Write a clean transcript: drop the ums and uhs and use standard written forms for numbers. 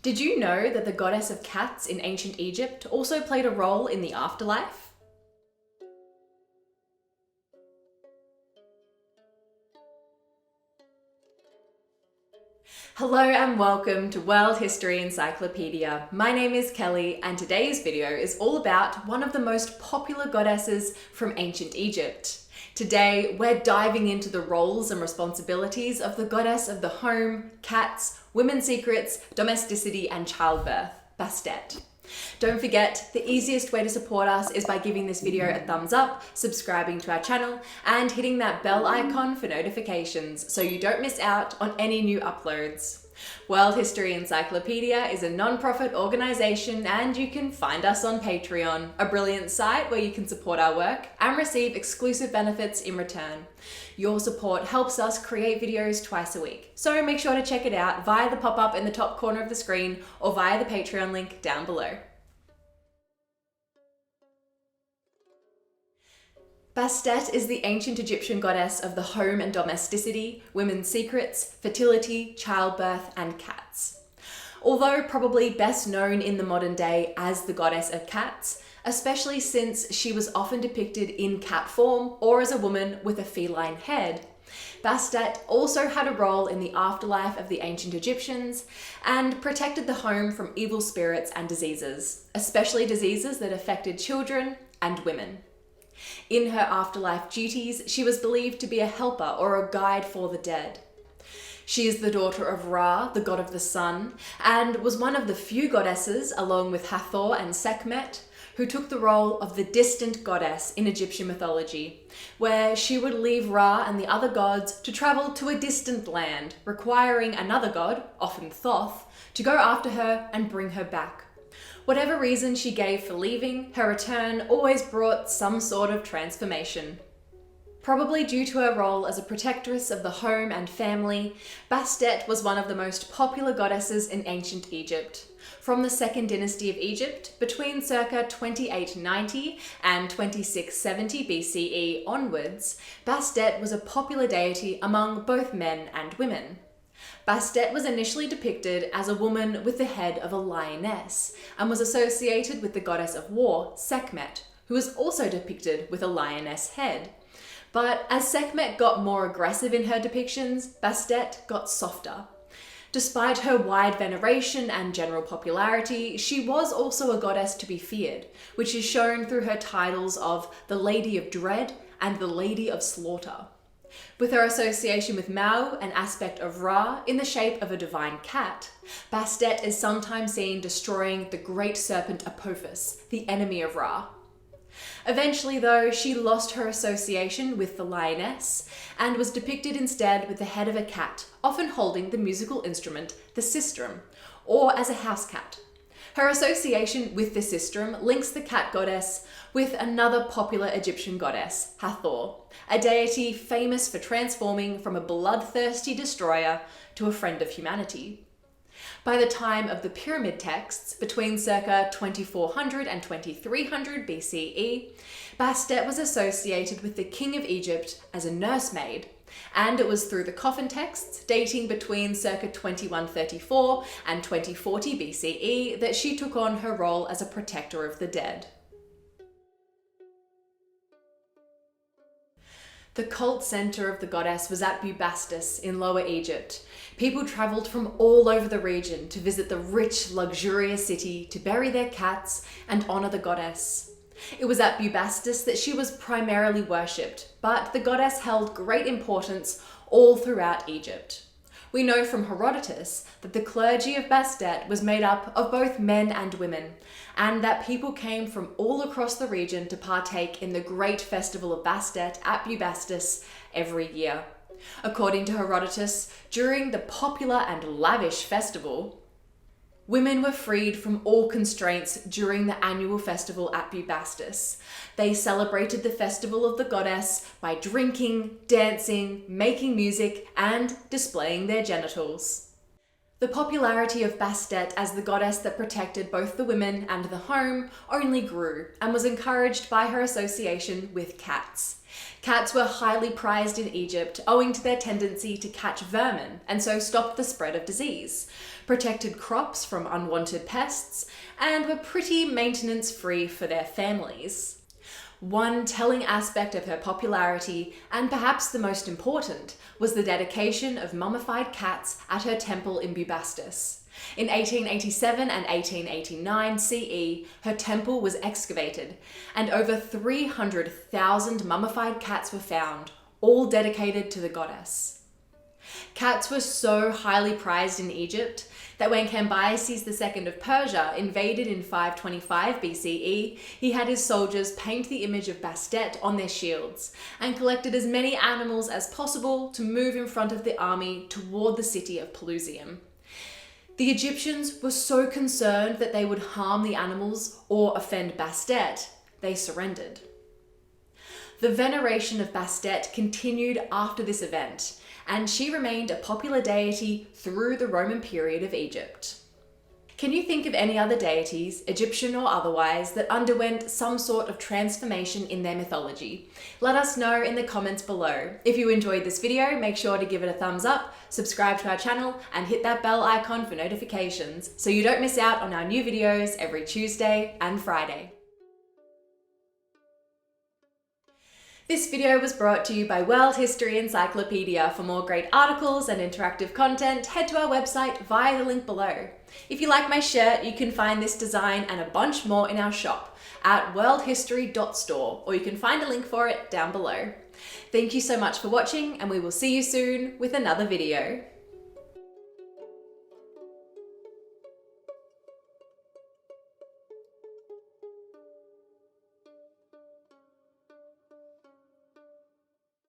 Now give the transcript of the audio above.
Did you know that the goddess of cats in ancient Egypt also played a role in the afterlife? Hello and welcome to World History Encyclopedia. My name is Kelly and today's video is all about one of the most popular goddesses from ancient Egypt. Today, we're diving into the roles and responsibilities of the goddess of the home, cats, women's secrets, domesticity, and childbirth, Bastet. Don't forget, the easiest way to support us is by giving this video a thumbs up, subscribing to our channel, and hitting that bell icon for notifications so you don't miss out on any new uploads. World History Encyclopedia is a non-profit organisation and you can find us on Patreon, a brilliant site where you can support our work and receive exclusive benefits in return. Your support helps us create videos twice a week, so make sure to check it out via the pop-up in the top corner of the screen or via the Patreon link down below. Bastet is the ancient Egyptian goddess of the home and domesticity, women's secrets, fertility, childbirth, and cats. Although probably best known in the modern day as the goddess of cats, especially since she was often depicted in cat form or as a woman with a feline head, Bastet also had a role in the afterlife of the ancient Egyptians and protected the home from evil spirits and diseases, especially diseases that affected children and women. In her afterlife duties, she was believed to be a helper or a guide for the dead. She is the daughter of Ra, the god of the sun, and was one of the few goddesses, along with Hathor and Sekhmet, who took the role of the distant goddess in Egyptian mythology, where she would leave Ra and the other gods to travel to a distant land, requiring another god, often Thoth, to go after her and bring her back. Whatever reason she gave for leaving, her return always brought some sort of transformation. Probably due to her role as a protectress of the home and family, Bastet was one of the most popular goddesses in ancient Egypt. From the Second Dynasty of Egypt, between circa 2890 and 2670 BCE onwards, Bastet was a popular deity among both men and women. Bastet was initially depicted as a woman with the head of a lioness and was associated with the goddess of war, Sekhmet, who was also depicted with a lioness head. But as Sekhmet got more aggressive in her depictions, Bastet got softer. Despite her wide veneration and general popularity, she was also a goddess to be feared, which is shown through her titles of the Lady of Dread and the Lady of Slaughter. With her association with Mau, an aspect of Ra in the shape of a divine cat, Bastet is sometimes seen destroying the great serpent Apophis, the enemy of Ra. Eventually, though, she lost her association with the lioness and was depicted instead with the head of a cat, often holding the musical instrument, the sistrum, or as a house cat. Her association with the sistrum links the cat goddess with another popular Egyptian goddess, Hathor, a deity famous for transforming from a bloodthirsty destroyer to a friend of humanity. By the time of the pyramid texts, between circa 2400 and 2300 BCE, Bastet was associated with the king of Egypt as a nursemaid, and it was through the coffin texts, dating between circa 2134 and 2040 BCE, that she took on her role as a protector of the dead. The cult center of the goddess was at Bubastis in Lower Egypt. People traveled from all over the region to visit the rich, luxurious city to bury their cats and honor the goddess. It was at Bubastis that she was primarily worshipped, but the goddess held great importance all throughout Egypt. We know from Herodotus that the clergy of Bastet was made up of both men and women, and that people came from all across the region to partake in the great festival of Bastet at Bubastis every year. According to Herodotus, during the popular and lavish festival, women were freed from all constraints during the annual festival at Bubastis. They celebrated the festival of the goddess by drinking, dancing, making music, and displaying their genitals. The popularity of Bastet as the goddess that protected both the women and the home only grew and was encouraged by her association with cats. Cats were highly prized in Egypt owing to their tendency to catch vermin and so stopped the spread of disease, protected crops from unwanted pests, and were pretty maintenance-free for their families. One telling aspect of her popularity, and perhaps the most important, was the dedication of mummified cats at her temple in Bubastis. In 1887 and 1889 CE, her temple was excavated, and over 300,000 mummified cats were found, all dedicated to the goddess. Cats were so highly prized in Egypt that when Cambyses II of Persia invaded in 525 BCE, he had his soldiers paint the image of Bastet on their shields and collected as many animals as possible to move in front of the army toward the city of Pelusium. The Egyptians were so concerned that they would harm the animals or offend Bastet, they surrendered. The veneration of Bastet continued after this event, and she remained a popular deity through the Roman period of Egypt. Can you think of any other deities, Egyptian or otherwise, that underwent some sort of transformation in their mythology? Let us know in the comments below. If you enjoyed this video, make sure to give it a thumbs up, subscribe to our channel, and hit that bell icon for notifications so you don't miss out on our new videos every Tuesday and Friday. This video was brought to you by World History Encyclopedia. For more great articles and interactive content, head to our website via the link below. If you like my shirt, you can find this design and a bunch more in our shop at worldhistory.store, or you can find a link for it down below. Thank you so much for watching, and we will see you soon with another video.